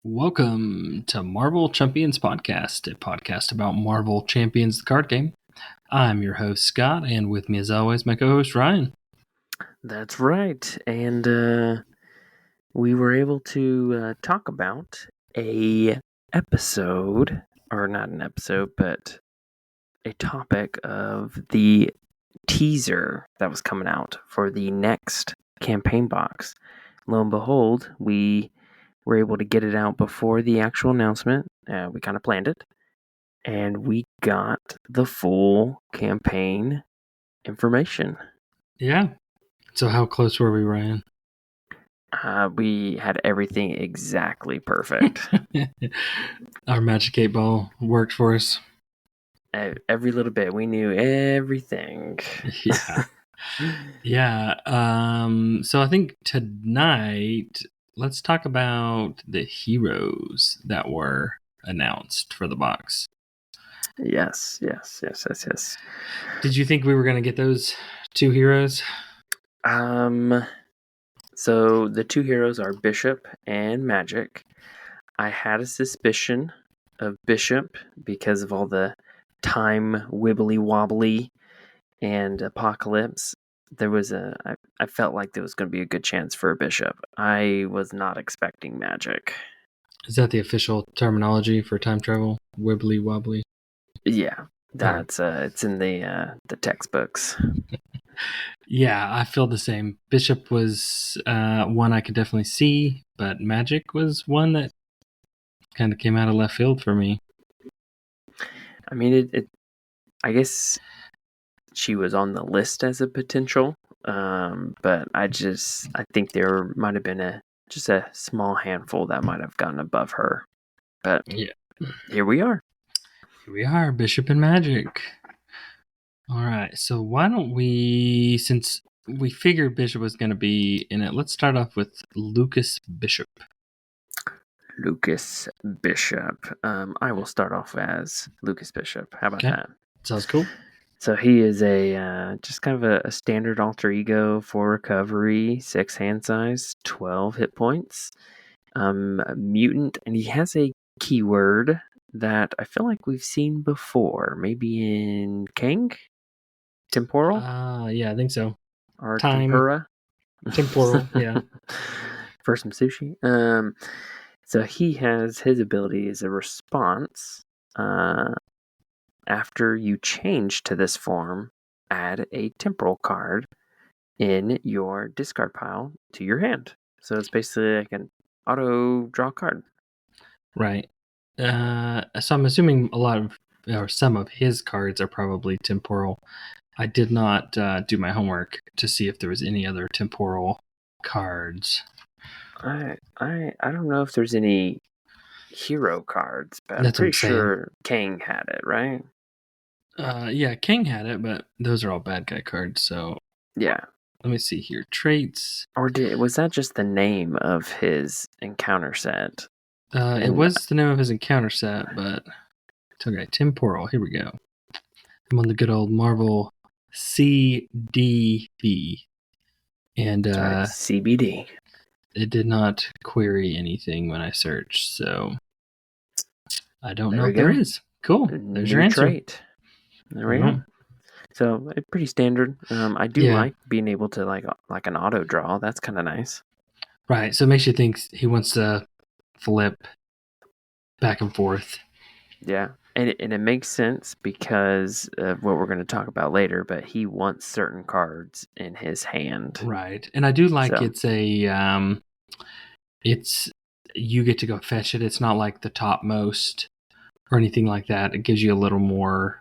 Welcome to Marvel Champions Podcast, a podcast about Marvel Champions, the card game. I'm your host, Scott, and with me, as always, my co-host, Ryan. That's right. And we were able to talk about a episode, or not an episode, but a topic of the teaser that was coming out for the next campaign box. Lo and behold, we were able to get it out before the actual announcement. We kind of planned it. And we got the full campaign information. Yeah. So how close were we, Ryan? We had everything exactly perfect. Our Magic 8 Ball worked for us. Every little bit. We knew everything. Yeah. Yeah. So I think tonight, let's talk about the heroes that were announced for the box. Yes. Did you think we were going to get those two heroes? So the two heroes are Bishop and Magik. I had a suspicion of Bishop because of all the time wibbly wobbly and Apocalypse. I felt like there was going to be a good chance for a Bishop. I was not expecting Magik. Is that the official terminology for time travel? Wibbly wobbly? Yeah, that's it's in the textbooks. Yeah, I feel the same. Bishop was one I could definitely see, but Magik was one that kind of came out of left field for me. I mean, I guess she was on the list as a potential, but I think there might have been just a small handful that might have gotten above her. But yeah, here we are. Here we are, Bishop and Magik. All right, so why don't we, since we figured Bishop was going to be in it, let's start off with Lucas Bishop. Lucas Bishop. I will start off as Lucas Bishop. How about that? Sounds cool. So he is just kind of a standard alter ego for recovery, 6 hand size, 12 hit points, mutant, and he has a keyword that I feel like we've seen before, maybe in King? Temporal? Yeah, I think so. Or Time. Tempura? Temporal, yeah. For some sushi. So he has his ability as a response. After you change to this form, add a temporal card in your discard pile to your hand. So it's basically like an auto draw card. Right. So I'm assuming some of his cards are probably temporal. I did not do my homework to see if there was any other temporal cards. I don't know if there's any hero cards, but That's I'm pretty sure Kang had it, right? Yeah, King had it, but those are all bad guy cards, so... Yeah. Let me see here. Traits. Or was that just the name of his encounter set? It was the name of his encounter set, but... Okay, temporal. Here we go. I'm on the good old Marvel CDB. And CBD. It did not query anything when I searched, so I don't know if there is. Cool. There's your answer. Trait. There we go. So pretty standard. I do like being able to like an auto draw. That's kind of nice. Right. So it makes you think he wants to flip back and forth. Yeah. And it makes sense because of what we're going to talk about later, but he wants certain cards in his hand. Right. And I do like it's you get to go fetch it. It's not like the topmost or anything like that. It gives you a little more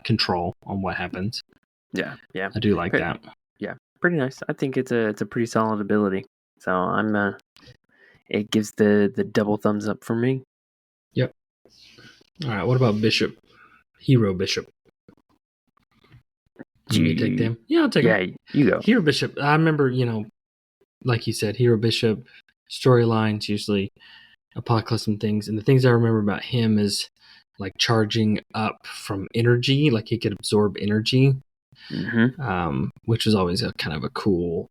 control on what happens. Yeah. I do like that. Yeah. Pretty nice. I think it's a pretty solid ability. So it gives the double thumbs up for me. Yep. All right, what about Bishop? Hero Bishop. Do you take them? Yeah, I'll take them. Yeah, you go. Hero Bishop. I remember, like you said, Hero Bishop storylines, usually Apocalypse and things. And the things I remember about him is like charging up from energy, like he could absorb energy. which is always a kind of a cool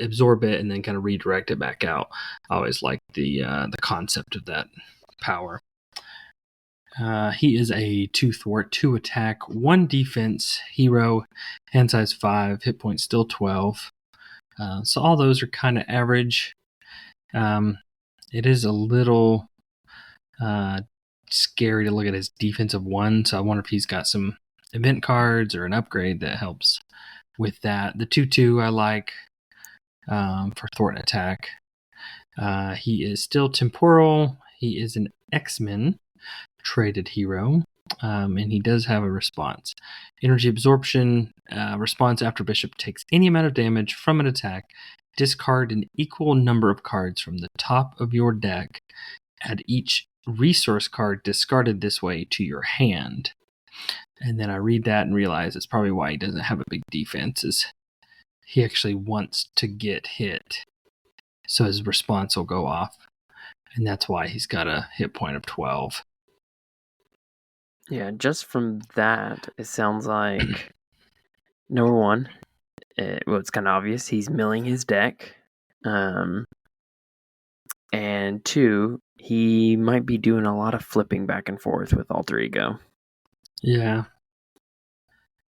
absorb it and then kind of redirect it back out. I always like the concept of that power. He is a 2 thwart, 2 attack, 1 defense hero, hand size 5, hit point still 12. So all those are kind of average. It is a little scary to look at his defensive 1, so I wonder if he's got some event cards or an upgrade that helps with that. The 2/2 I like for thwart and attack. He is still temporal. He is an X-Men traded hero, and he does have a response. Energy absorption response after Bishop takes any amount of damage from an attack. Discard an equal number of cards from the top of your deck. Add each resource card discarded this way to your hand. And then I read that and realize it's probably why he doesn't have a big defense, is he actually wants to get hit. So his response will go off. And that's why he's got a hit point of 12. Yeah, just from that, it sounds like, number one, it's kind of obvious he's milling his deck. And 2, he might be doing a lot of flipping back and forth with Alter Ego. Yeah.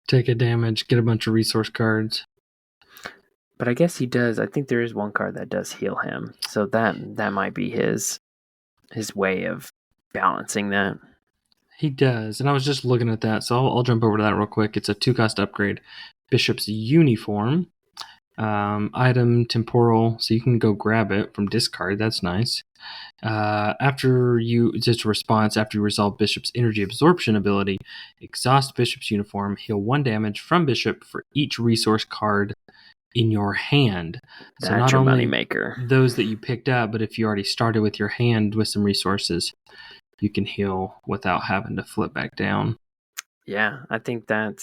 Take a damage, get a bunch of resource cards. But I guess he does. I think there is one card that does heal him. So that might be his way of balancing that. He does. And I was just looking at that, so I'll jump over to that real quick. It's a 2-cost upgrade. Bishop's Uniform. Item temporal, so you can go grab it from discard. That's nice. Just a response after you resolve Bishop's energy absorption ability, exhaust Bishop's Uniform, heal 1 damage from Bishop for each resource card in your hand. That's so not your only moneymaker. Those that you picked up, but if you already started with your hand with some resources, you can heal without having to flip back down. Yeah, I think that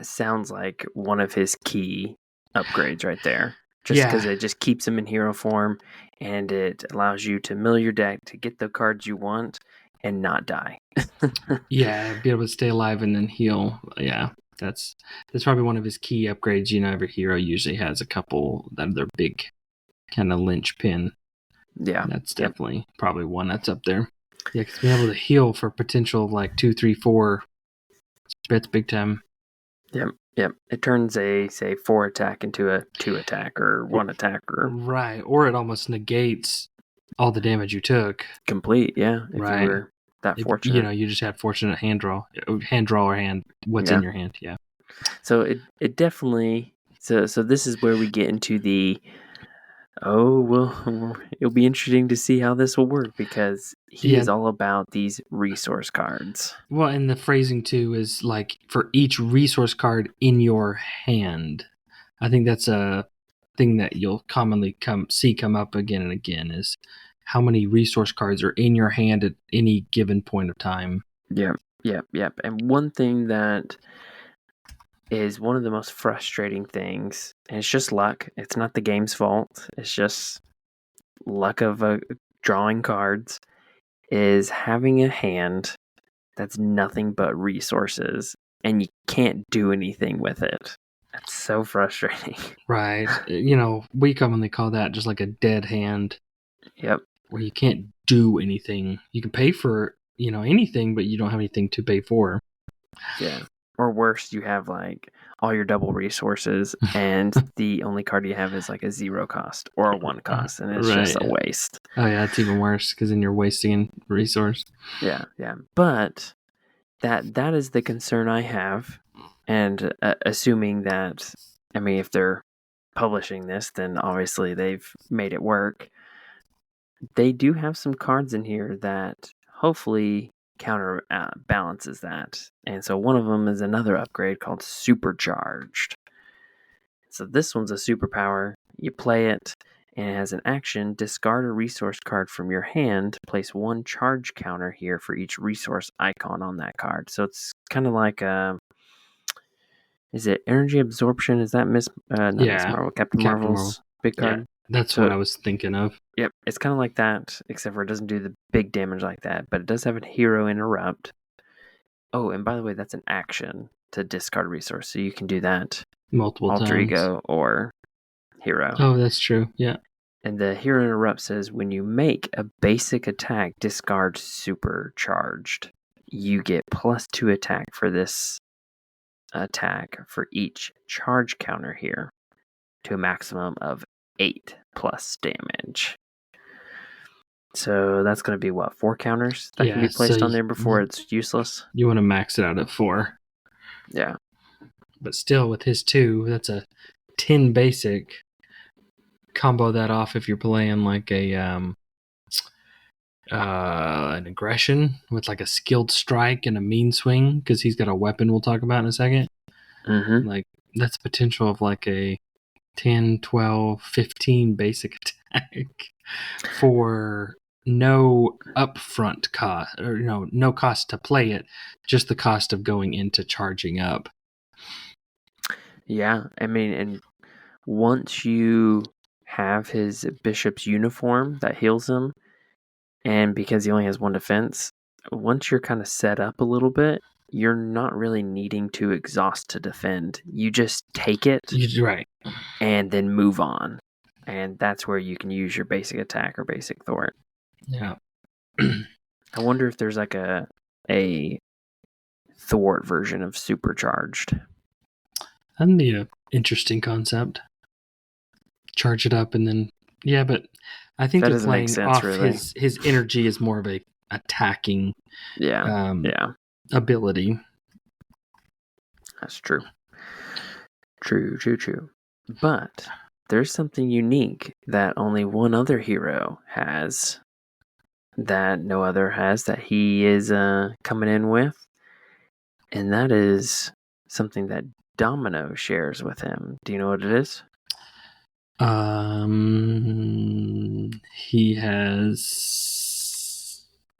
sounds like one of his key upgrades right there. Just because it just keeps him in hero form, and it allows you to mill your deck to get the cards you want and not die. Yeah, be able to stay alive and then heal. Yeah, that's probably one of his key upgrades. Every hero usually has a couple that are their big kind of linchpin. Yeah, that's definitely probably one that's up there. Yeah, because being able to heal for potential of like 2, 3, 4, that's big time. Yep. It turns a 4 attack into a 2 attack or 1 attack, or right, or it almost negates all the damage you took. Complete, yeah. If you were that fortunate, you just had fortunate hand draw or what's in your hand. Yeah. So it definitely. So this is where we get into the. It'll be interesting to see how this will work, because he is all about these resource cards. Well, and the phrasing too is like for each resource card in your hand. I think that's a thing that you'll commonly come up again and again, is how many resource cards are in your hand at any given point of time. Yep. And one thing that is one of the most frustrating things, and it's just luck. It's not the game's fault. It's just luck of drawing cards, is having a hand that's nothing but resources, and you can't do anything with it. That's so frustrating. Right. We commonly call that just like a dead hand. Yep. Where you can't do anything. You can pay for, anything, but you don't have anything to pay for. Yeah. Or worse, you have like all your double resources, and the only card you have is like a 0 cost or a 1 cost, and it's just a waste. Oh yeah, it's even worse, because then you're wasting resource. Yeah. But that is the concern I have, and assuming that, if they're publishing this, then obviously they've made it work. They do have some cards in here that hopefully counter balances that, and so one of them is another upgrade called Supercharged. So this one's a superpower. You play it, and it has an action: discard a resource card from your hand, place 1 charge counter here for each resource icon on that card. So it's kind of like is it energy absorption? Is that Miss Marvel, Captain Marvel's big card? Yeah, that's what I was thinking of. Yep, it's kind of like that, except for it doesn't do the big damage like that, but it does have a hero interrupt. Oh, and by the way, that's an action. to discard a resource. So you can do that multiple alter times. ego or hero. Oh, that's true. Yeah. And the hero interrupt says, when you make a basic attack discard supercharged, you get +2 attack for this attack for each charge counter here to a maximum of 8 plus damage. So that's going to be what, 4 counters that can be placed on there before it's useless? You want to max it out at 4. Yeah. But still, with his 2, that's a 10 basic. Combo that off if you're playing like an aggression with like a skilled strike and a mean swing, because he's got a weapon we'll talk about in a second. Mm-hmm. Like, that's potential of like a 10, 12, 15 basic attack for no upfront cost, or no cost to play it, just the cost of going into charging up. Yeah, I mean, and once you have his bishop's uniform that heals him, and because he only has 1 defense, once you're kind of set up a little bit, you're not really needing to exhaust to defend. You just take it, Right, and then move on. And that's where you can use your basic attack or basic thwart. Yeah. I wonder if there's like a thwart version of supercharged. That'd be an interesting concept. Charge it up and then, yeah, but I think they're playing sense, off really. His energy is more of a attacking ability. That's true. True. But there's something unique that only one other hero has that no other has that he is coming in with. And that is something that Domino shares with him. Do you know what it is? He has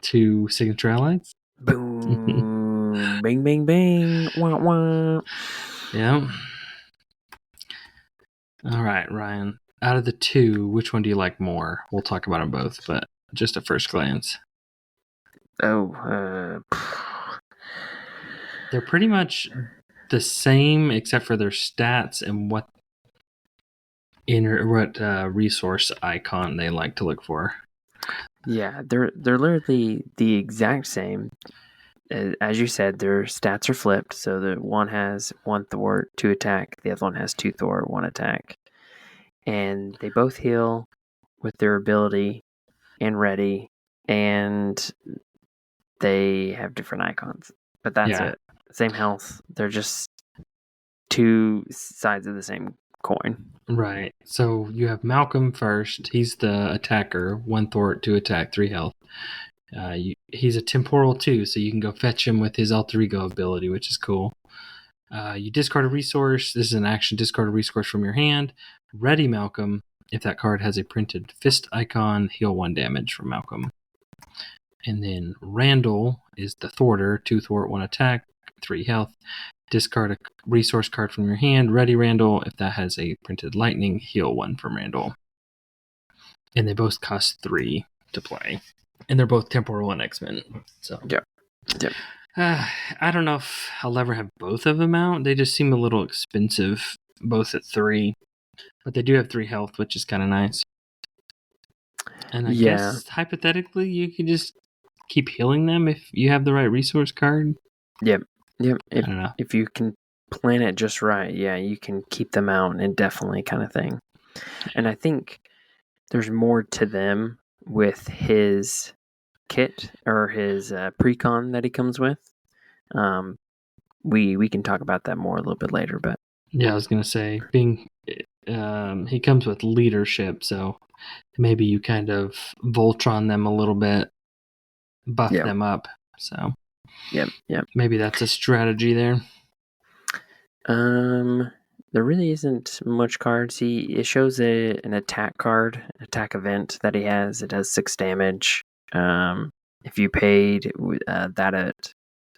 2 signature allies. Boom. Bing, bing, bing. Wah, wah. Yeah. All right, Ryan. Out of the 2, which one do you like more? We'll talk about them both, but just at first glance. Oh, they're pretty much the same except for their stats and what resource icon they like to look for. Yeah, they're literally the exact same. As you said, their stats are flipped. So the one has 1 thwart, 2 attack. The other one has 2 thwart, 1 attack. And they both heal with their ability and ready. And they have different icons. But that's it. Same health. They're just 2 sides of the same coin. Right. So you have Malcolm first. He's the attacker. 1 thwart, 2 attack, 3 health. He's a temporal too, so you can go fetch him with his alter ego ability, which is cool. You discard a resource. This is an action. Discard a resource from your hand. Ready Malcolm. If that card has a printed fist icon, heal 1 damage from Malcolm. And then Randall is the thwarter. 2 thwart, 1 attack, 3 health. Discard a resource card from your hand. Ready Randall. If that has a printed lightning, heal 1 from Randall. And they both cost 3 to play. And they're both temporal and X-Men. So Yep. I don't know if I'll ever have both of them out. They just seem a little expensive, both at 3. But they do have 3 health, which is kind of nice. And I guess hypothetically, you can just keep healing them if you have the right resource card. Yep. I don't know. If you can plan it just right, you can keep them out indefinitely, kind of thing. And I think there's more to them with his kit or his precon that he comes with. We can talk about that more a little bit later, but yeah, I was gonna say he comes with leadership, so maybe you kind of Voltron them a little bit, buff them up. So yep. Maybe that's a strategy there. There really isn't much cards. It shows an attack card, attack event that he has. It does 6 damage. If you paid that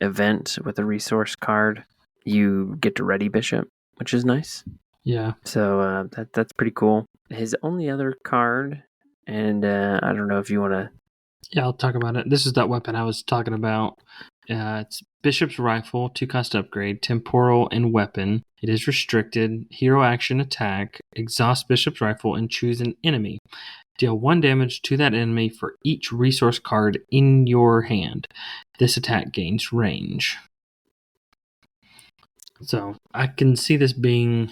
event with a resource card, you get to ready Bishop, which is nice. Yeah. So that's pretty cool. His only other card, and I don't know if you want to. Yeah, I'll talk about it. This is that weapon I was talking about It's Bishop's Rifle, 2-cost upgrade, temporal and weapon. It is restricted. Hero action attack. Exhaust Bishop's Rifle and choose an enemy. Deal 1 damage to that enemy for each resource card in your hand. This attack gains range. So I can see this being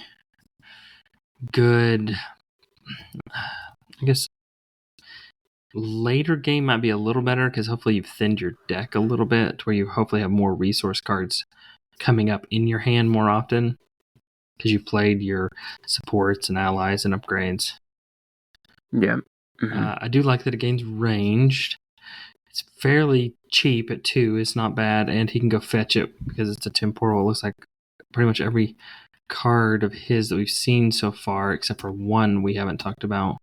good. I guess later game might be a little better because hopefully you've thinned your deck a little bit where you hopefully have more resource cards coming up in your hand more often because you played your supports and allies and upgrades. Yeah. I do like that it gains ranged. It's fairly cheap at 2. It's not bad, and he can go fetch it because it's a temporal. It looks like pretty much every card of his that we've seen so far, except for one we haven't talked about.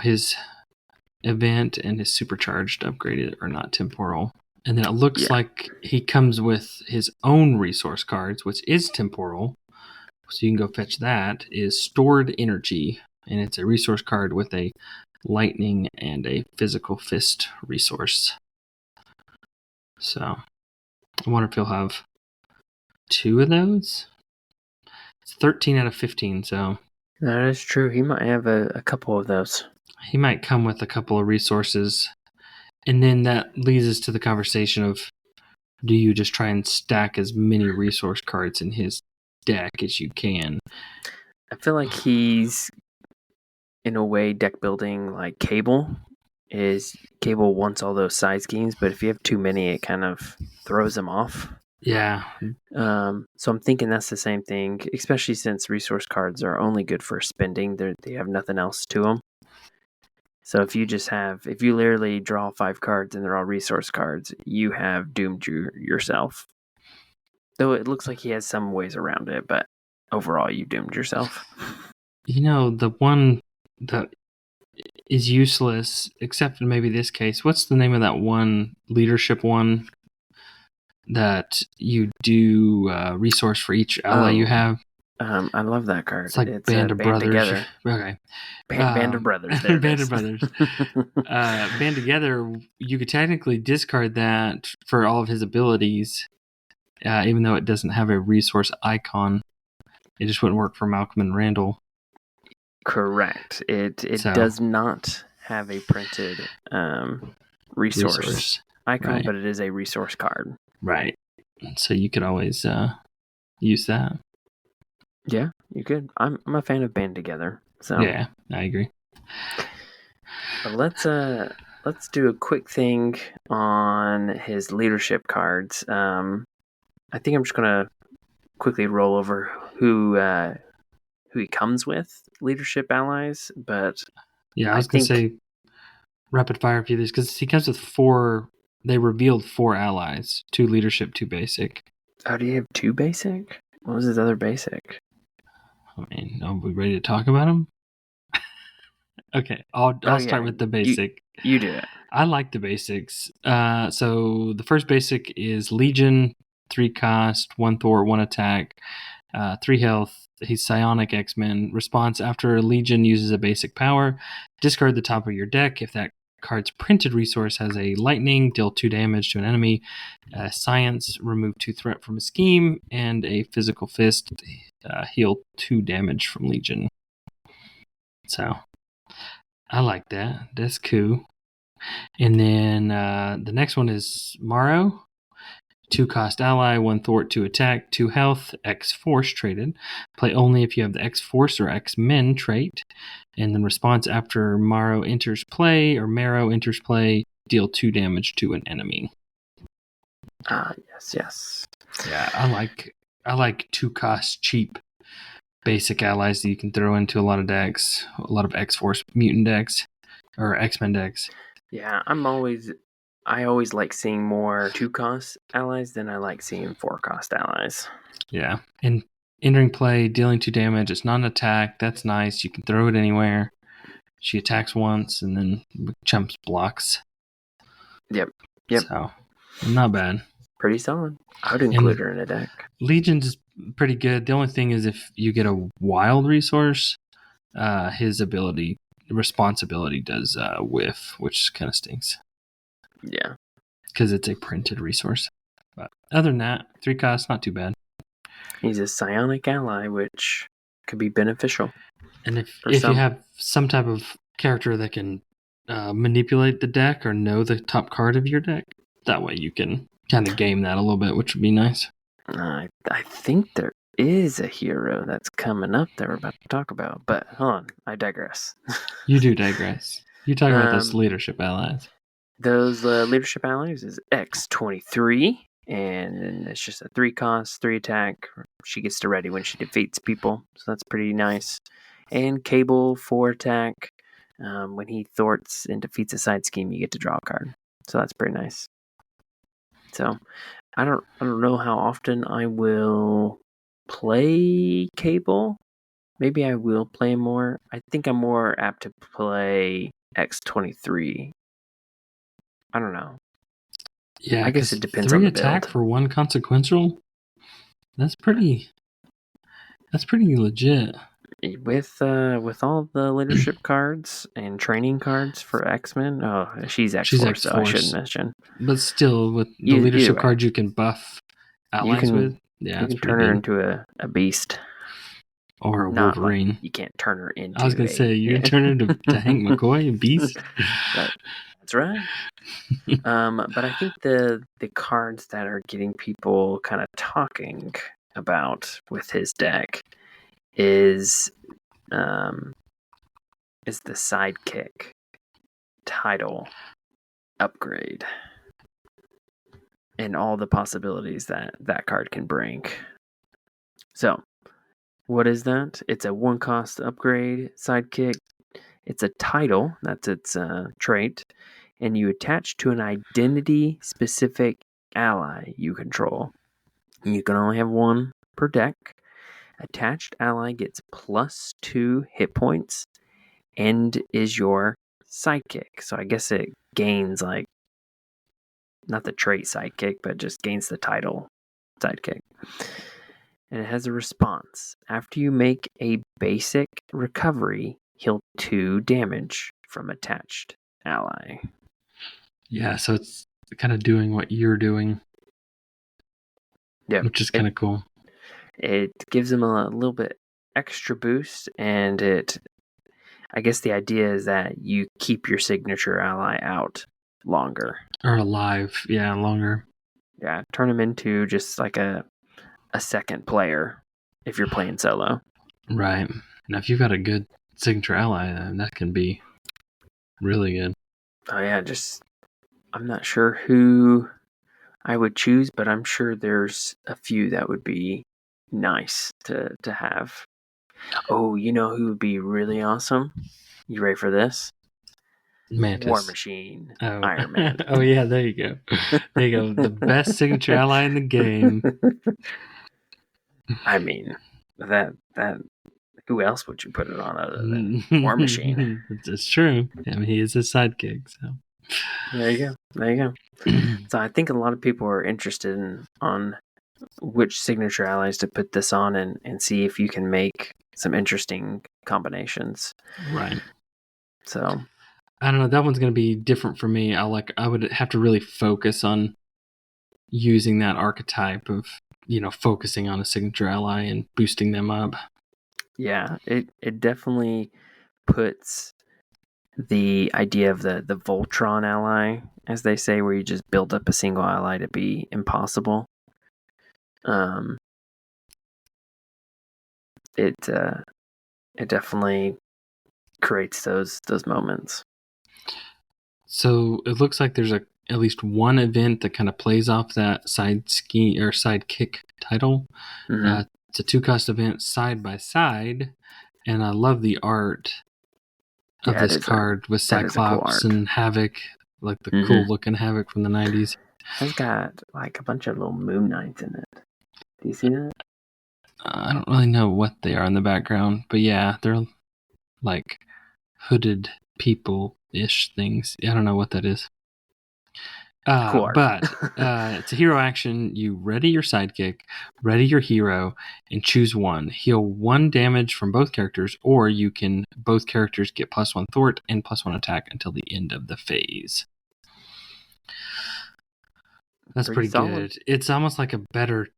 His event and his supercharged upgraded are not temporal. And then it looks like he comes with his own resource cards, which is temporal. So you can go fetch that, is Stored Energy. And it's a resource card with a lightning and a physical fist resource. So I wonder if he'll have 2 of those. It's 13 out of 15, so that is true. He might have a couple of those. He might come with a couple of resources. And then that leads us to the conversation of, do you just try and stack as many resource cards in his deck as you can? I feel like he's, in a way, deck building like Cable. Cable wants all those side schemes, but if you have too many, it kind of throws them off. Yeah. So I'm thinking that's the same thing, especially since resource cards are only good for spending. They have nothing else to them. So if you literally draw 5 cards and they're all resource cards, you have doomed yourself. Though it looks like he has some ways around it, but overall you doomed yourself. The one that is useless, except in maybe this case, what's the name of that one leadership one that you do resource for each ally you have? I love that card. It's like Band of Brothers. Together. Okay. Band of Brothers. There Band of Brothers. Band Together, you could technically discard that for all of his abilities, even though it doesn't have a resource icon. It just wouldn't work for Malcolm and Randall. Correct. It does not have a printed resource icon, right, but it is a resource card. Right. So you could always use that. Yeah, you could. I'm a fan of Band Together. So yeah, I agree. But let's do a quick thing on his leadership cards. I think I'm just gonna quickly roll over who he comes with, leadership allies. But yeah, I was gonna say rapid fire a few of these because he comes with 4. They revealed 4 allies: 2 leadership, 2 basic. Oh, do you have 2 basic? What was his other basic? I mean, are we ready to talk about them? Okay, I'll start with the basic. You do it. I like the basics. So the first basic is Legion, 3 cost, 1 thwart, 1 attack, 3 health. He's Psionic X-Men. Response: after a Legion uses a basic power, discard the top of your deck. If that card's printed resource has a lightning, deal 2 damage to an enemy. Science, remove 2 threat from a scheme, and a physical fist, heal 2 damage from Legion. So I like that. That's cool. And then the next one is Morrow. 2 cost ally, 1 thwart, 2 attack, 2 health, X Force traded. Play only if you have the X Force or X Men trait. And then response: after Morrow enters play or Marrow enters play, deal 2 damage to an enemy. Yes. Yeah, I like 2 cost cheap basic allies that you can throw into a lot of decks, a lot of X Force mutant decks or X Men decks. Yeah, I always like seeing more 2 cost allies than I like seeing 4 cost allies. Yeah. And entering play, dealing 2 damage. It's not an attack. That's nice. You can throw it anywhere. She attacks once and then chumps blocks. Yep. So, not bad. Pretty solid. I would include her in a deck. Legion's pretty good. The only thing is if you get a wild resource, his responsibility does whiff, which kind of stinks. Yeah. because it's a printed resource. But other than that, 3 costs, not too bad. He's a psionic ally, which could be beneficial. And if you have some type of character that can manipulate the deck or know the top card of your deck, that way you can kind of game that a little bit, which would be nice. I think there is a hero that's coming up that we're about to talk about, but hold on, I digress. You do digress. You talk about those leadership allies. Those leadership allies is X-23, and it's just a 3 cost, 3 attack. She gets to ready when she defeats people, so that's pretty nice. And Cable, 4 attack. When he thwarts and defeats a side scheme, you get to draw a card, so that's pretty nice. So I don't know how often I will play Cable. Maybe I will play more. I think I'm more apt to play X-23. I don't know. Yeah, I guess it depends on 3 the attack build. for 1 consequential. That's pretty legit. With all the leadership cards and training cards for X-Men. Oh, she's X-Force, so I shouldn't mention. But still, with the leadership cards you can buff allies with. Yeah, you can turn her into a beast. Or a Wolverine. Like, you can't turn her into. I was gonna say you can turn her to Hank McCoy, a beast. That's right. But I think the cards that are getting people kind of talking about with his deck is the sidekick title upgrade and all the possibilities that card can bring. So, what is that? It's a 1 cost upgrade sidekick. It's a title, that's its trait, and you attach to an identity specific ally you control. You can only have 1 per deck. Attached ally gets +2 hit points and is your sidekick. So I guess it gains, like, not the trait sidekick, but just gains the title sidekick. And it has a response. After you make a basic recovery, heal 2 damage from attached ally. Yeah, so it's kind of doing what you're doing. Yeah, which is kind of cool. It gives him a little bit extra boost, and I guess the idea is that you keep your signature ally out longer. Or alive, yeah, longer. Yeah, turn him into just like a second player if you're playing solo. Right. Now, if you've got a good signature ally, that can be really good. Oh, yeah, I'm not sure who I would choose, but I'm sure there's a few that would be nice to have. Oh, you know who would be really awesome? You ready for this? Mantis. War Machine. Oh. Iron Man. Oh, yeah, there you go. There you go. The best signature ally in the game. I mean, that who else would you put it on other than War Machine? It's true. I mean, he is a sidekick, so. There you go. So I think a lot of people are interested on which signature allies to put this on and see if you can make some interesting combinations. Right. So I don't know. That one's going to be different for me. I would have to really focus on using that archetype of, focusing on a signature ally and boosting them up. Yeah, it definitely puts the idea of the Voltron ally, as they say, where you just build up a single ally to be impossible. It definitely creates those moments. So it looks like there's at least one event that kind of plays off that sidekick title. Mm-hmm. It's a 2-cost event side by side, and I love the art of this card with Cyclops cool and Havoc, like the cool looking Havoc from the 90s. It's got like a bunch of little Moon Knights in it. Do you see that? I don't really know what they are in the background, but yeah, they're like hooded people-ish things. I don't know what that is. Cool art. But it's a hero action. You ready your sidekick, ready your hero, and choose one. Heal 1 damage from both characters, or both characters get +1 thwart and +1 attack until the end of the phase. That's pretty solid. good. It's almost like a better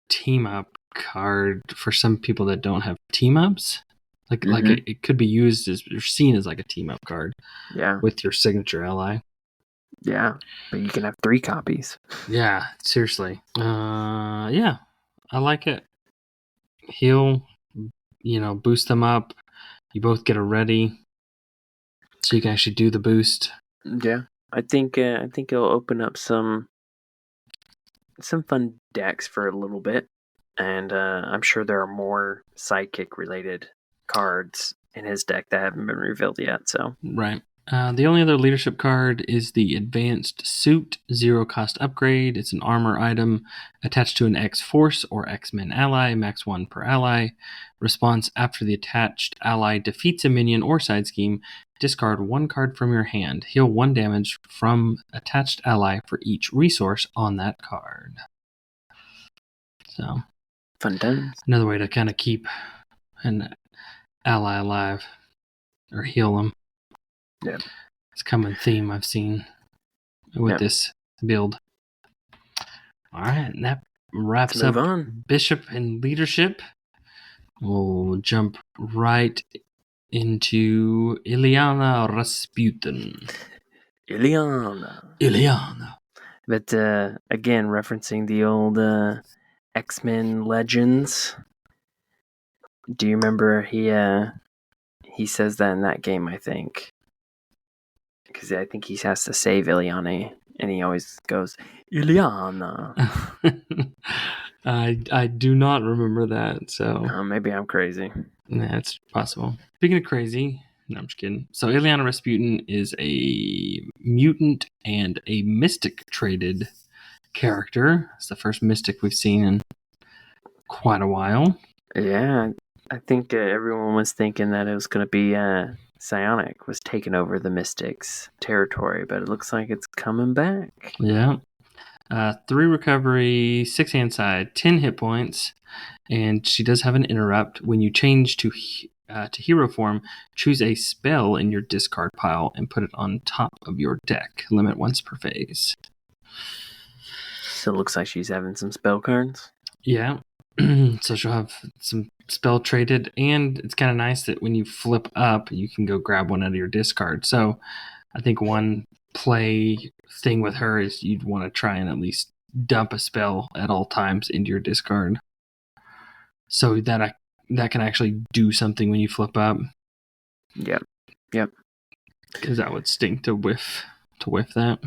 team up card for some people that don't have team ups. Like it could be used as or seen as like a team up card. Yeah. With your signature ally. Yeah, but you can have 3 copies. Yeah, seriously. Yeah, I like it. Heal, boost them up. You both get a ready, so you can actually do the boost. Yeah, I think it'll open up some fun decks for a little bit, and I'm sure there are more sidekick related cards in his deck that haven't been revealed yet. So Right. The only other leadership card is the Advanced Suit 0 cost upgrade. It's an armor item attached to an X Force or X-Men ally, max 1 per ally. Response after the attached ally defeats a minion or side scheme, discard 1 card from your hand. Heal 1 damage from attached ally for each resource on that card. So, fun times. another way to kind of keep an ally alive or heal them. Yeah. It's a common theme I've seen with this build. All right, and that wraps up Bishop and Leadership. We'll jump right into Ilyana Rasputin. Ilyana. But again, referencing the old X-Men Legends. Do you remember he says that in that game, I think. Because I think he has to save Ilyana, and he always goes, Ilyana. I do not remember that, so... maybe I'm crazy. That's possible. Speaking of crazy, no, I'm just kidding. So Ilyana Rasputin is a mutant and a mystic traded character. It's the first mystic we've seen in quite a while. Yeah, I think everyone was thinking that it was going to be Psionic was taking over the Mystics territory, but it looks like it's coming back. Yeah. 3 recovery, 6 hand side, 10 hit points, and she does have an interrupt. When you change to hero form, choose a spell in your discard pile and put it on top of your deck. Limit once per phase. So it looks like she's having some spell cards. Yeah. So she'll have some spell traded, and it's kind of nice that when you flip up, you can go grab one out of your discard. So I think one play thing with her is you'd want to try and at least dump a spell at all times into your discard, so that can actually do something when you flip up. Yep. Because that would stink to whiff that.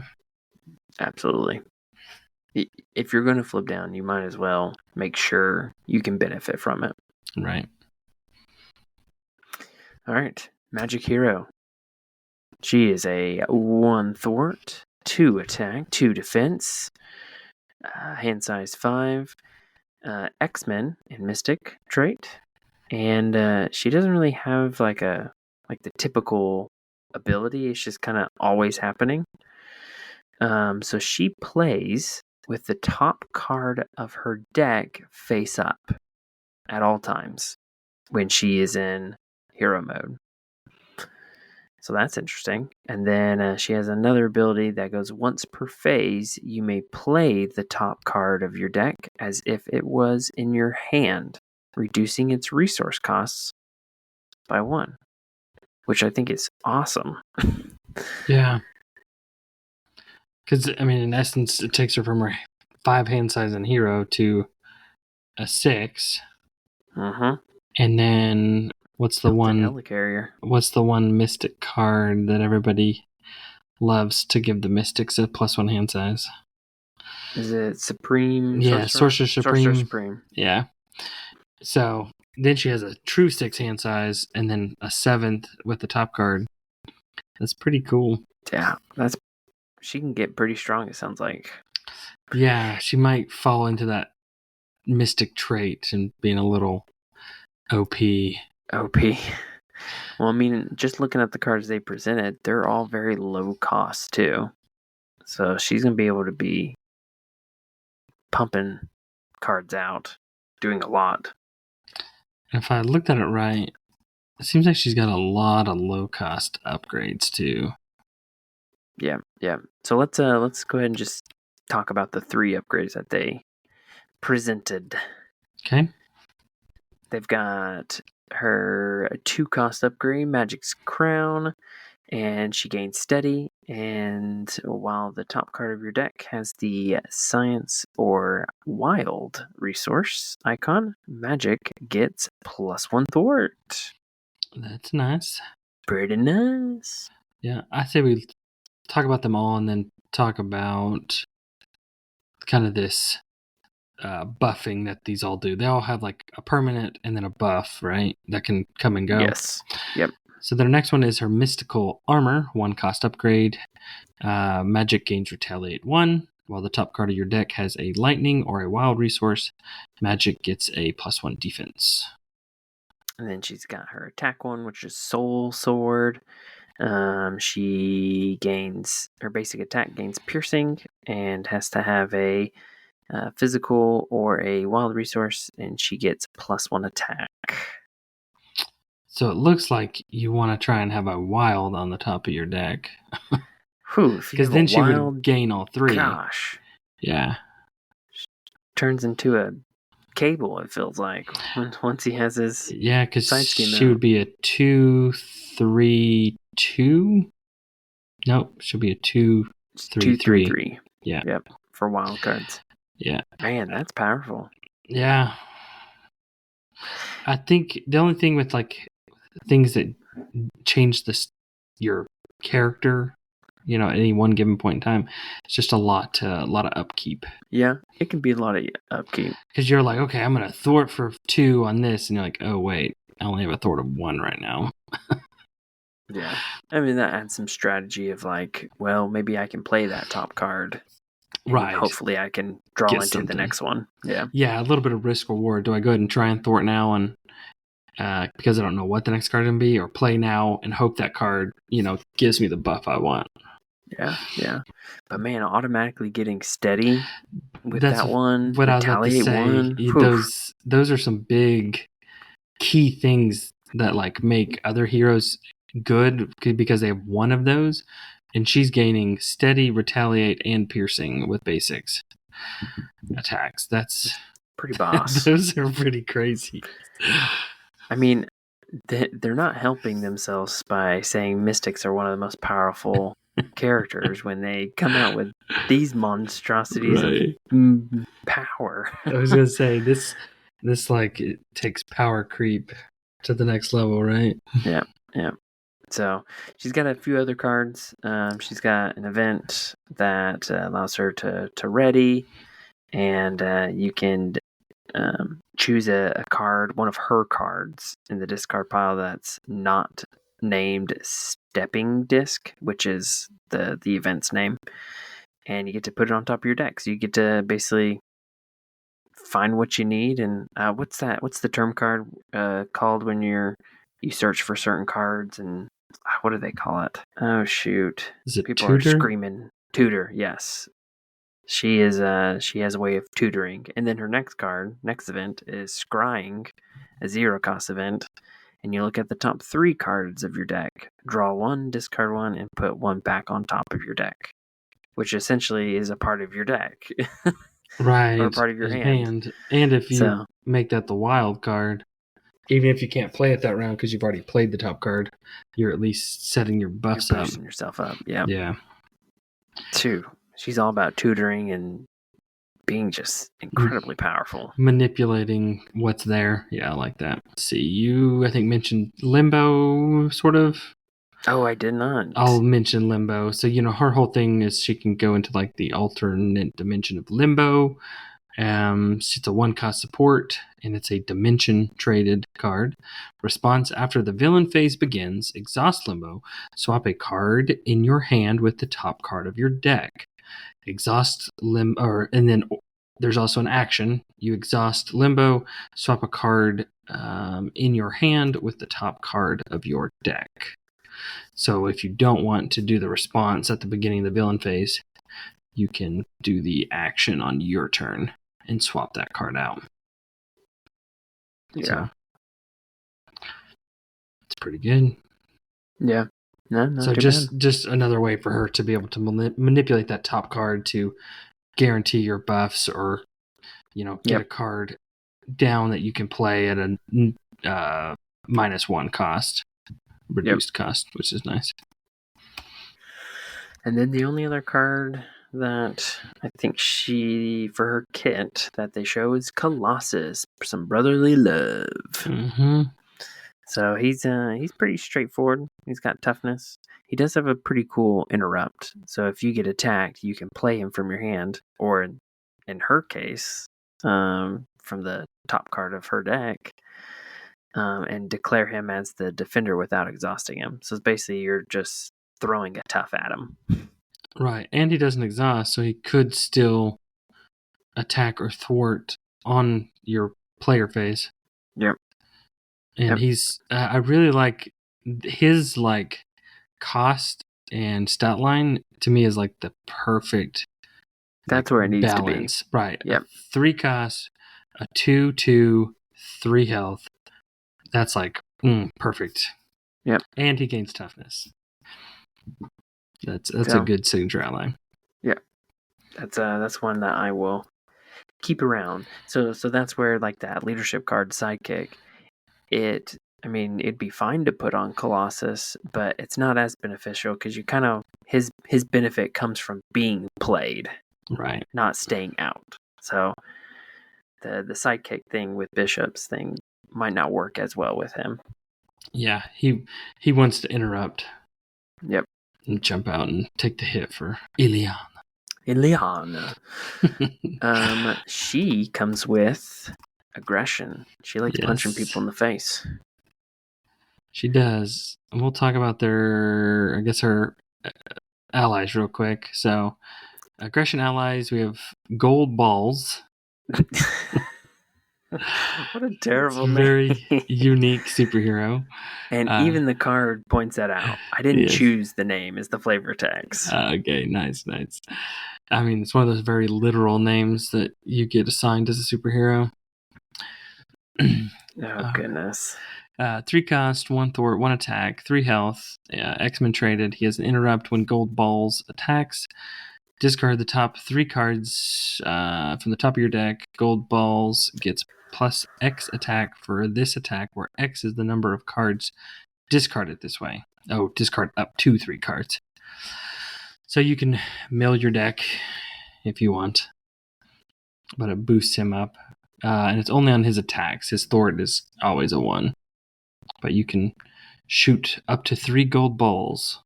Absolutely. If you're going to flip down, you might as well make sure you can benefit from it. Right. All right. Magic Hero. She is a 1 thwart, 2 attack, 2 defense, hand size 5, X-Men and Mystic trait, and she doesn't really have like the typical ability. It's just kind of always happening. So she plays with the top card of her deck face up at all times when she is in hero mode. So that's interesting. And then she has another ability that goes once per phase. You may play the top card of your deck as if it was in your hand, reducing its resource costs by 1, which I think is awesome. Yeah. Because, I mean, in essence, it takes her from her 5 hand size in hero to a 6. And then what's the one Helicarrier? What's the one mystic card that everybody loves to give the mystics a +1 hand size? Is it Supreme? Yeah, Sorcerer Supreme. Sorcerer Supreme. Yeah. So then she has a true 6 hand size and then a 7th with the top card. That's pretty cool. Yeah, she can get pretty strong, it sounds like. Yeah, she might fall into that mystic trait and being a little OP. Well, I mean, just looking at the cards they presented, they're all very low cost too. So she's going to be able to be pumping cards out, doing a lot. If I looked at it right, it seems like she's got a lot of low cost upgrades too. Yeah. So let's go ahead and just talk about the 3 upgrades that they presented. Okay. They've got her 2-cost upgrade, Magik's Crown, and she gains steady. And while the top card of your deck has the science or wild resource icon, Magik gets +1 thwart. That's nice. Pretty nice. Yeah, I say we talk about them all and then talk about kind of this buffing that these all do. They all have like a permanent and then a buff, right? That can come and go. Yes. Yep. So their next one is her Mystical Armor, 1-cost upgrade. Magik gains Retaliate 1. While the top card of your deck has a lightning or a wild resource, Magik gets a +1 defense. And then she's got her attack one, which is Soul Sword. She gains her basic attack, gains piercing, and has to have a physical or a wild resource, and she gets +1 attack. So it looks like you want to try and have a wild on the top of your deck. Because then she would gain all 3. Gosh. Yeah. Turns into a cable, it feels like, once he has his because she out. Would be a 2-3-2. Nope, she'll be a 2-3-3. 2-3-3. Yeah. Yep. For wild cards. Yeah. Man, that's powerful. Yeah. I think the only thing with like things that change your character, at any one given point in time, it's just a lot of upkeep. Yeah, it can be a lot of upkeep. Because you're like, okay, I'm gonna thwart for 2 on this, and you're like, oh wait, I only have a thwart of 1 right now. Yeah, I mean that adds some strategy of like, well, maybe I can play that top card. Right. Hopefully I can draw into the next one. Yeah. Yeah, a little bit of risk reward. Do I go ahead and try and thwart now and because I don't know what the next card is going to be, or play now and hope that card, gives me the buff I want? Yeah. But man, automatically getting steady with that one, what I was about to say. Those are some big key things that like make other heroes good because they have one of those. And she's gaining steady, retaliate, and piercing with basics attacks. That's pretty boss. Those are pretty crazy. I mean, they're not helping themselves by saying mystics are one of the most powerful characters when they come out with these monstrosities of power. I was gonna say this like it takes power creep to the next level, right? Yeah. So she's got a few other cards. She's got an event that allows her to ready, and you can choose a card, one of her cards in the discard pile that's not named Stepping Disc, which is the event's name, and you get to put it on top of your deck. So you get to basically find what you need. And what's the term card called when you search for certain cards, and what do they call it? Oh shoot! Is it People tutor? Are screaming. Tutor, yes. She has a way of tutoring. And then her next event is Scrying, a 0-cost event. And you look at the top 3 cards of your deck, draw 1, discard 1, and put 1 back on top of your deck, which essentially is a part of your deck. Right. Or a part of your hand. And if you make that the wild card, even if you can't play it that round because you've already played the top card, you're at least setting your buffs you're boosting yourself up. Yeah. Yeah. 2. She's all about tutoring and being just incredibly powerful. Manipulating what's there. Yeah, I like that. Let's see, you, I think, mentioned Limbo, sort of. Oh, I did not. I'll mention Limbo. So, her whole thing is she can go into like the alternate dimension of Limbo. It's a 1-cost support, and it's a dimension traded card. Response: after the villain phase begins, exhaust Limbo, swap a card in your hand with the top card of your deck. Exhaust Limbo, and then there's also an action. You exhaust Limbo, swap a card in your hand with the top card of your deck. So if you don't want to do the response at the beginning of the villain phase, you can do the action on your turn and swap that card out. Yeah. So, it's pretty good. Yeah. No, so just another way for her to be able to manipulate that top card to guarantee your buffs or, get a card down that you can play at a -1 cost, reduced cost, which is nice. And then the only other card that I think for her kit that they show is Colossus, some brotherly love. Mm-hmm. So he's pretty straightforward. He's got toughness. He does have a pretty cool interrupt. So if you get attacked, you can play him from your hand, or in her case, from the top card of her deck, and declare him as the defender without exhausting him. So it's basically you're just throwing a tough at him. Right, and he doesn't exhaust, so he could still attack or thwart on your player phase. Yep. And he's I really like his cost and stat line. To me is like the perfect that's where it needs balance. To be. Right. Yep. 3 cost, a 2/2, 3 health. That's perfect. Yep. And he gains toughness. That's a good signature ally. Yeah. That's one that I will keep around. So that's where that leadership card sidekick, it'd be fine to put on Colossus, but it's not as beneficial because you kind of his benefit comes from being played, right? Not staying out. So the sidekick thing with Bishop's thing might not work as well with him. Yeah, he wants to interrupt. Yep. And jump out and take the hit for Ileana. She comes with aggression. She likes punching people in the face. She does. And we'll talk about her allies real quick. So, aggression allies, we have gold balls. What a terrible name. Very unique superhero. And even the card points that out. I didn't choose the name as the flavor text. Okay, nice. I mean, it's one of those very literal names that you get assigned as a superhero. Oh, goodness. 3 cost, 1 thwart, 1 attack, 3 health. X-Men traded. He has an interrupt when gold balls attacks. Discard the top 3 cards from the top of your deck. Gold balls gets plus X attack for this attack, where X is the number of cards discarded this way. Oh, discard up to 3 cards. So you can mill your deck if you want, but it boosts him up. And it's only on his attacks. His thwart is always a 1. But you can shoot up to 3 gold balls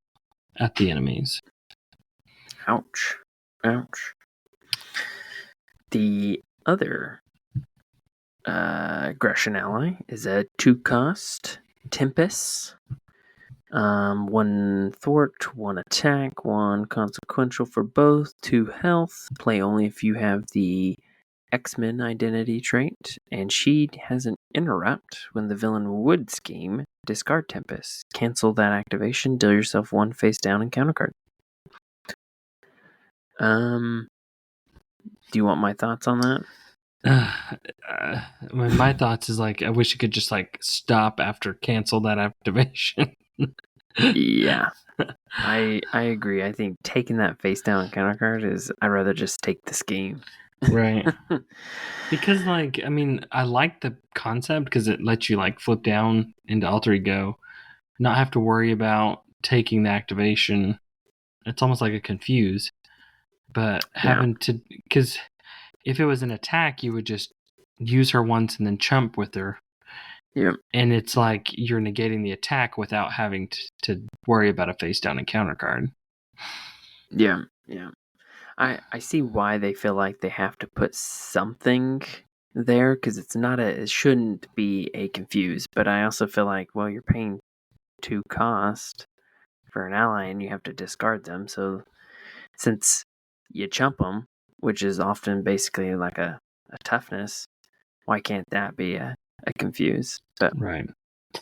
at the enemies. Ouch. The other aggression ally is a 2 cost Tempest. 1 thwart, 1 attack, 1 consequential for both, 2 health. Play only if you have the X-Men identity trait, and she has an interrupt when the villain would scheme. Discard Tempest. Cancel that activation. Deal yourself 1 face down and counter card. Do you want my thoughts on that? My thoughts is I wish it could just stop after cancel that activation. Yeah, I agree. I think taking that face down counter card I'd rather just take the scheme. Right. Because I like the concept because it lets you flip down into alter ego, not have to worry about taking the activation. It's almost like a confuse, but having to, because if it was an attack, you would just use her once and then chump with her. Yeah. And it's you're negating the attack without having to worry about a face down and counter card. Yeah. I see why they feel like they have to put something there because it shouldn't be a confuse. But I also feel like, well, you're paying 2 cost for an ally and you have to discard them. So since you chump them, which is often basically a toughness, why can't that be a confuse? But right.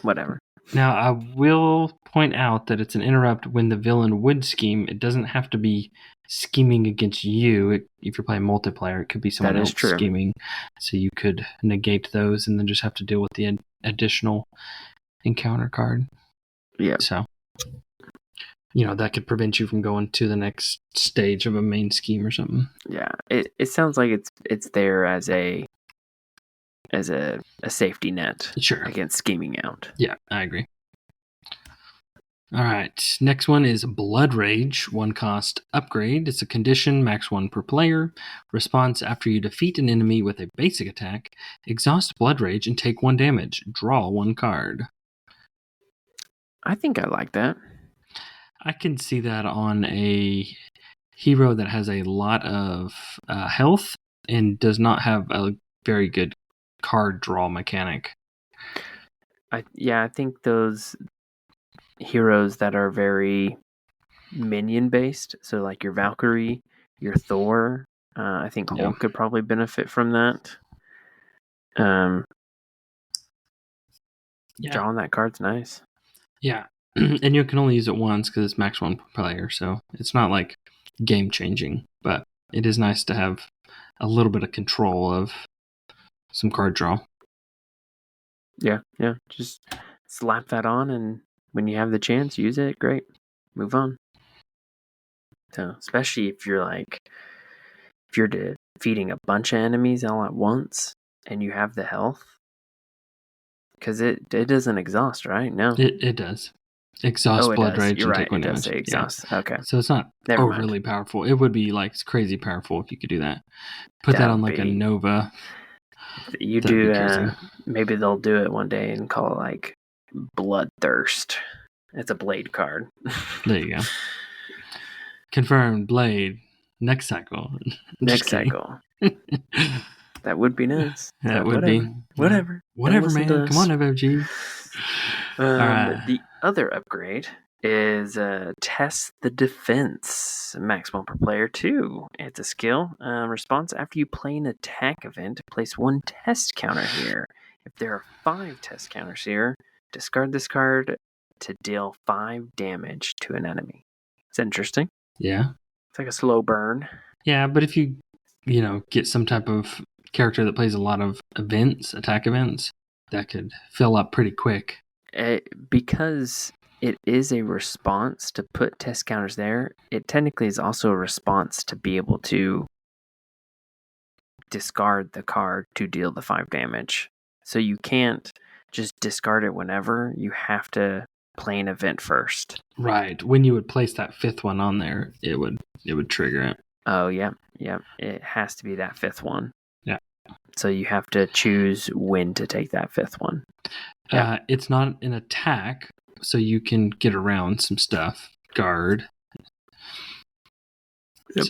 Whatever. Now, I will point out that it's an interrupt when the villain would scheme. It doesn't have to be scheming against you. If you're playing multiplayer, it could be someone else scheming. So you could negate those and then just have to deal with the additional encounter card. Yeah. So that could prevent you from going to the next stage of a main scheme or something. Yeah, it sounds like it's there as a safety net Sure. against scheming out. Yeah, I agree. All right, next one is Blood Rage, 1 cost upgrade. It's a condition, max 1 per player. Response after you defeat an enemy with a basic attack. Exhaust Blood Rage and take 1 damage. Draw 1 card. I think I like that. I can see that on a hero that has a lot of health and does not have a very good card draw mechanic. I think those heroes that are very minion based, so like your Valkyrie, your Thor, I think Hulk could probably benefit from that. Drawing that card's nice. Yeah, and you can only use it once because it's max 1 per player, so it's not like game changing, but it is nice to have a little bit of control of some card draw. Yeah, just slap that on, and when you have the chance, use it. Great, move on. So, especially if you're defeating a bunch of enemies all at once, and you have the health, because it doesn't exhaust, right? No, it does. Exhaust Blood Rage You're and right. take 1 It does damage. say exhaust. Yeah. Okay, So it's not overly powerful. It would be like crazy powerful if you could do that. Put that on like a Nova. You do. Maybe they'll do it one day and call it like Bloodthirst. It's a blade card. There you go. Confirmed Blade. Next cycle. Next cycle. That would be nice. That would be. Whatever. Whatever, man. Come on, FFG. All right. The other upgrade is Test the Defense. Max 1 per player 2. It's a skill. Response after you play an attack event, place 1 test counter here. If there are 5 test counters here, discard this card to deal 5 damage to an enemy. It's interesting. Yeah. It's like a slow burn. Yeah, but if you get some type of character that plays a lot of attack events, that could fill up pretty quick. Because it is a response to put test counters there, it technically is also a response to be able to discard the card to deal the 5 damage. So you can't just discard it whenever. You have to play an event first. Right. When you would place that 5th one on there, it would trigger it. Oh, yeah. It has to be that 5th one. Yeah. So you have to choose when to take that 5th one. Yeah. It's not an attack, so you can get around some stuff. Guard. Yep.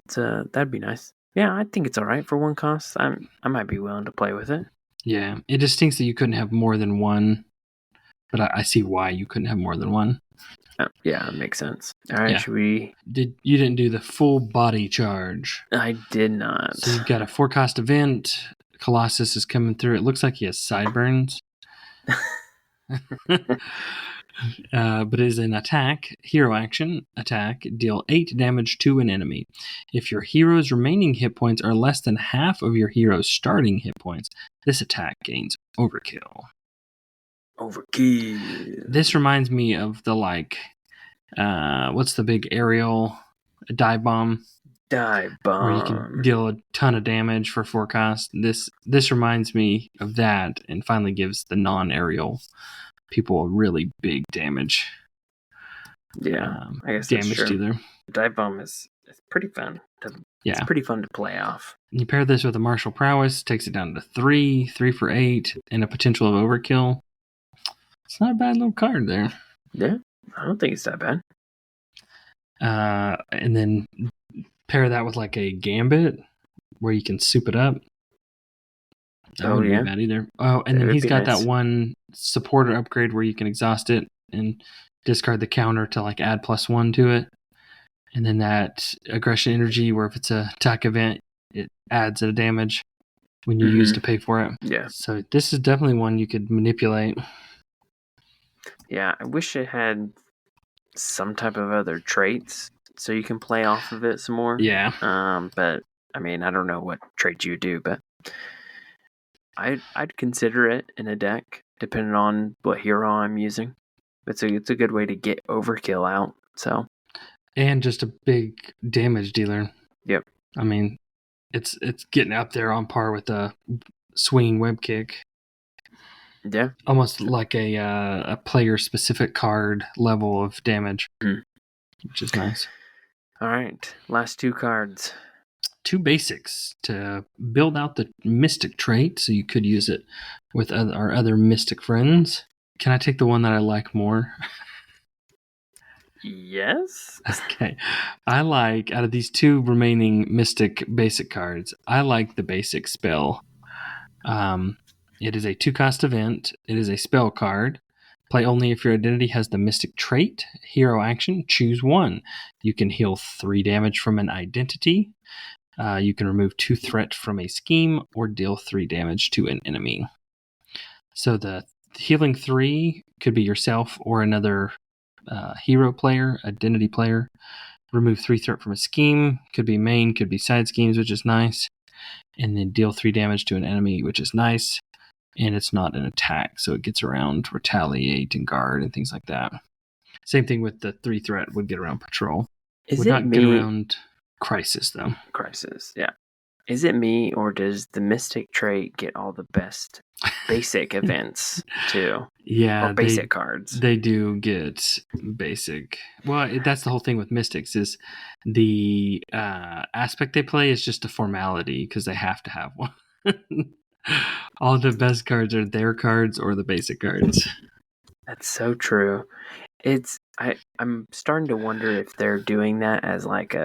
So that'd be nice. Yeah, I think it's all right for 1 cost. I might be willing to play with it. Yeah, it just stinks that you couldn't have more than 1, but I see why you couldn't have more than 1. Yeah, it makes sense. All right, should we? You didn't do the full body charge? I did not. So you've got a 4 cost event. Colossus is coming through. It looks like he has sideburns. But it is an attack, hero action, attack, deal 8 damage to an enemy. If your hero's remaining hit points are less than half of your hero's starting hit points, this attack gains overkill. This reminds me of the what's the big aerial dive bomb? Where you can deal a ton of damage for 4 cost. This reminds me of that and finally gives the non-aerial people a really big damage. Yeah, I guess damage dealer. Dive bomb is pretty fun. It's pretty fun to play off. And you pair this with a martial prowess, takes it down to 3 for 8, and a potential of overkill. It's not a bad little card there. Yeah, I don't think it's that bad. And then pair that with like a gambit where you can soup it up. That wouldn't be bad either. Oh, and then he's got that one supporter upgrade where you can exhaust it and discard the counter to like add +1 to it. And then that aggression energy where if it's a attack event, it adds a damage when you use to pay for it. Yeah. So this is definitely one you could manipulate. Yeah, I wish it had some type of other traits so you can play off of it some more. Yeah. But I mean, I don't know what traits you do, but I'd consider it in a deck depending on what hero I'm using. It's a good way to get overkill out So, and just a big damage dealer. yep. I mean, it's getting up there on par with a swinging web kick. Yeah. Almost like a player specific card level of damage, which is nice. All right, last 2 cards. 2 basics to build out the mystic trait, so you could use it with our other mystic friends. Can I take the one that I like more? Yes. Okay. I like, out of these 2 remaining mystic basic cards, I like the basic spell. It is a 2-cost event. It is a spell card. Play only if your identity has the mystic trait. Hero action, choose 1. You can heal 3 damage from an identity. You can remove 2 threat from a scheme or deal 3 damage to an enemy. So the healing 3 could be yourself or another hero player, identity player. Remove 3 threat from a scheme. Could be main, could be side schemes, which is nice. And then deal 3 damage to an enemy, which is nice. And it's not an attack, so it gets around retaliate and guard and things like that. Same thing with the 3 threat would get around patrol. Would not get around crisis, though. Crisis, yeah. Is it me, or does the mystic trait get all the best basic events too? Yeah, or basic cards. They do get basic. Well, that's the whole thing with mystics is the aspect they play is just a formality because they have to have one. All the best cards are their cards or the basic cards. That's so true. I'm starting to wonder if they're doing that as like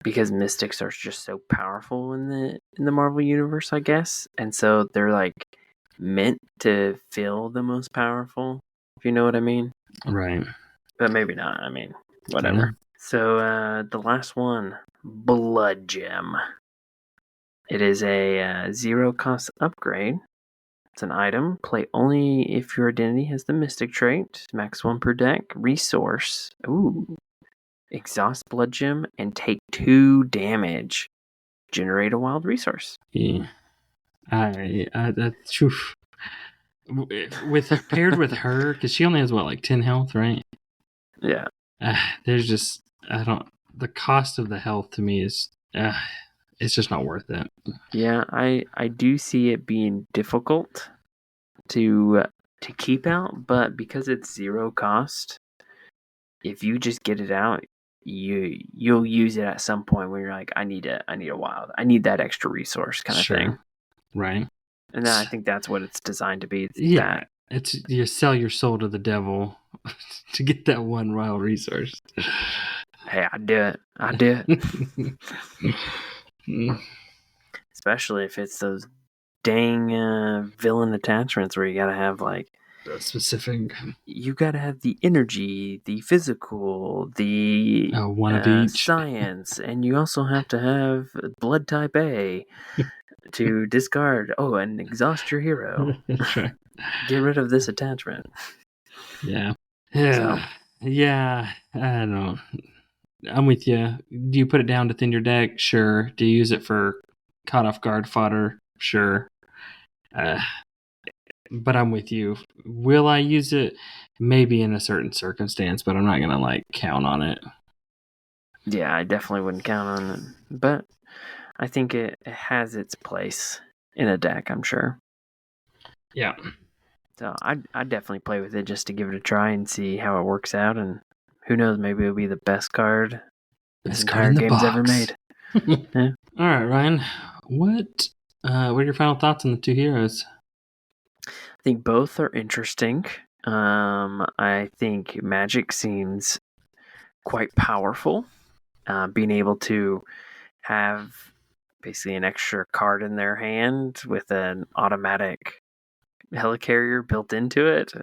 because mystics are just so powerful in the Marvel universe, I guess, and so they're like meant to feel the most powerful, if you know what I mean. Right. But maybe not. I mean, whatever. So the last one, Blood Gem. It is a 0-cost upgrade. It's an item. Play only if your identity has the mystic trait. Max 1 per deck. Resource. Ooh. Exhaust Blood Gem and take 2 damage. Generate a wild resource. Yeah. That's with paired with her, because she only has like 10 health, right? Yeah. There's just the cost of the health to me is it's just not worth it. Yeah, I do see it being difficult to keep out, but because it's 0 cost, if you just get it out, you'll use it at some point when you're like, I need a wild, I need that extra resource kind of thing, right? And then I think that's what it's designed to be. Yeah, it's you sell your soul to the devil to get that one wild resource. Hey, I do it. Especially if it's those dang villain attachments where you gotta have like specific. You gotta have the energy, the physical, the one of each science, and you also have to have blood type A to discard. Oh, and exhaust your hero. That's right. Get rid of this attachment. Yeah. Yeah. I don't know. I'm with you. Do you put it down to thin your deck? Sure. Do you use it for caught off guard fodder? Sure. But I'm with you. Will I use it? Maybe in a certain circumstance, but I'm not gonna like count on it. Yeah, I definitely wouldn't count on it, but I think it has its place in a deck, I'm sure. Yeah. So I'd definitely play with it just to give it a try and see how it works out, and who knows, maybe it'll be the best card this entire game's ever made. Yeah. All right, Ryan. What are your final thoughts on the 2 heroes? I think both are interesting. I think Magik seems quite powerful. Being able to have basically an extra card in their hand with an automatic helicarrier built into it.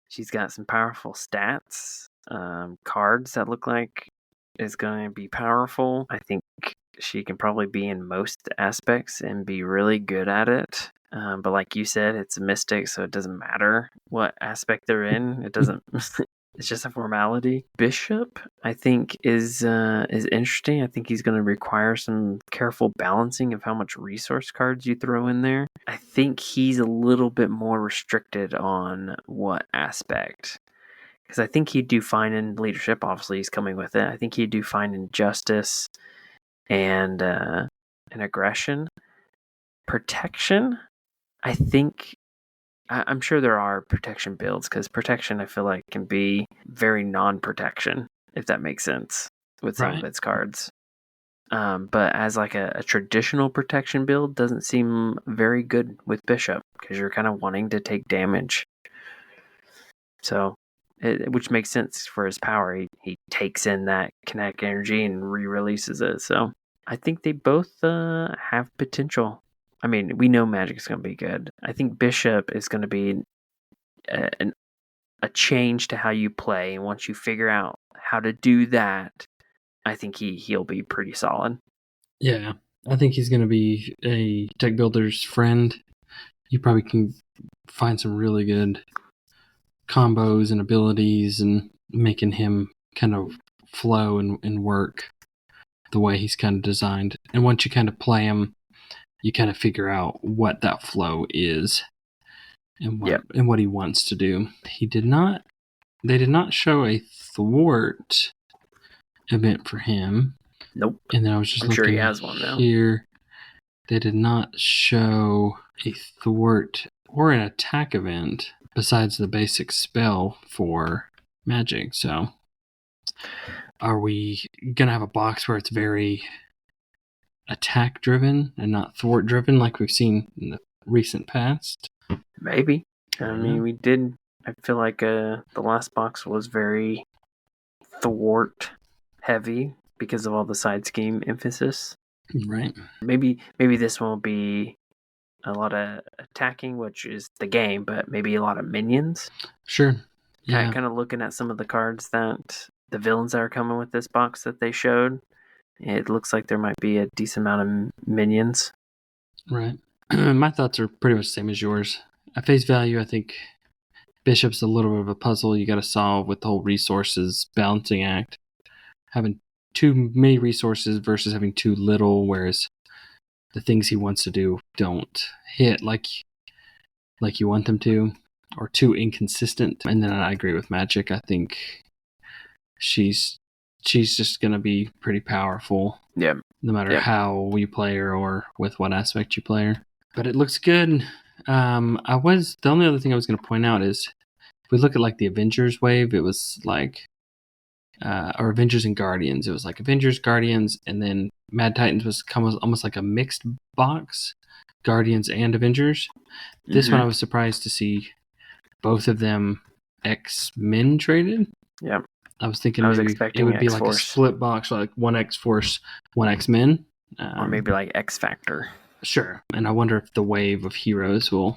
She's got some powerful stats, cards that look like it's going to be powerful. I think she can probably be in most aspects and be really good at it. But like you said, it's a mystic, so it doesn't matter what aspect they're in. It doesn't. It's just a formality. Bishop, I think, is interesting. I think he's going to require some careful balancing of how much resource cards you throw in there. I think he's a little bit more restricted on what aspect. because I think he'd do fine in leadership. Obviously, he's coming with it. I think he'd do fine in justice and aggression. Protection, I think. I'm sure there are protection builds, because protection, I feel like, can be very non-protection, if that makes sense, with some of its cards. But as like a traditional protection build, doesn't seem very good with Bishop, because you're kind of wanting to take damage. So, which makes sense for his power. He takes in that kinetic energy and re-releases it. So I think they both have potential. I mean, we know Magik is going to be good. I think Bishop is going to be a change to how you play. And once you figure out how to do that, I think he'll be pretty solid. Yeah, I think he's going to be a deck builder's friend. You probably can find some really good combos and abilities and making him kind of flow and work the way he's kind of designed. And once you kind of play him, you kind of figure out what that flow is and what he wants to do. They did not show a thwart event for him. Nope. And then I was just looking, sure he has one now. Here. They did not show a thwart or an attack event besides the basic spell for Magik. So are we going to have a box where it's very attack driven and not thwart driven like we've seen in the recent past? Maybe. I mean, we did. I feel like the last box was very thwart heavy because of all the side scheme emphasis. Right. Maybe this one will be a lot of attacking, which is the game, but maybe a lot of minions. Sure. Yeah. Kind of looking at some of the cards that the villains that are coming with this box that they showed, it looks like there might be a decent amount of minions. Right. My thoughts are pretty much the same as yours. At face value, I think Bishop's a little bit of a puzzle you got to solve with the whole resources balancing act. Having too many resources versus having too little, whereas the things he wants to do don't hit like you want them to, or too inconsistent. And then I agree with Magik. I think she's just going to be pretty powerful. Yeah. No matter how you play her or with what aspect you play her. But it looks good. The only other thing I was going to point out is if we look at like the Avengers wave, it was like or Avengers and Guardians. It was like Avengers, Guardians, and then Mad Titans was almost like a mixed box, Guardians and Avengers. This one I was surprised to see both of them X-Men traded. Yeah. I was thinking maybe it would be like a split box, like one X-Force, one X-Men. Or maybe like X-Factor. Sure. And I wonder if the wave of heroes will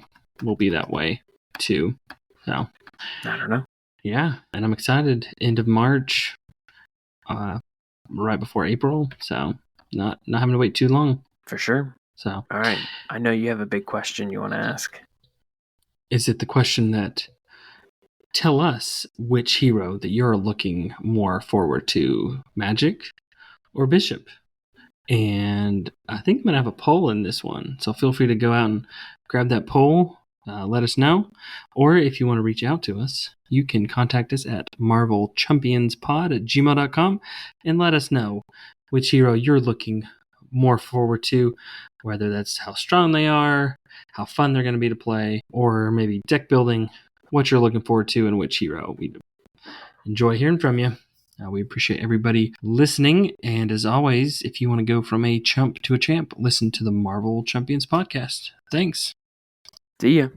be that way too. So I don't know. Yeah, and I'm excited. End of March, right before April. So not having to wait too long. For sure. So all right. I know you have a big question you want to ask. Is it the question that tell us which hero that you're looking more forward to, Magik or Bishop? And I think I'm going to have a poll in this one. So feel free to go out and grab that poll. Let us know. Or if you want to reach out to us, you can contact us at marvelchampionspod@gmail.com and let us know which hero you're looking more forward to, whether that's how strong they are, how fun they're going to be to play, or maybe deck building, what you're looking forward to and which hero. We enjoy hearing from you. We appreciate everybody listening. And as always, if you want to go from a chump to a champ, listen to the Marvel Champions podcast. Thanks. See ya.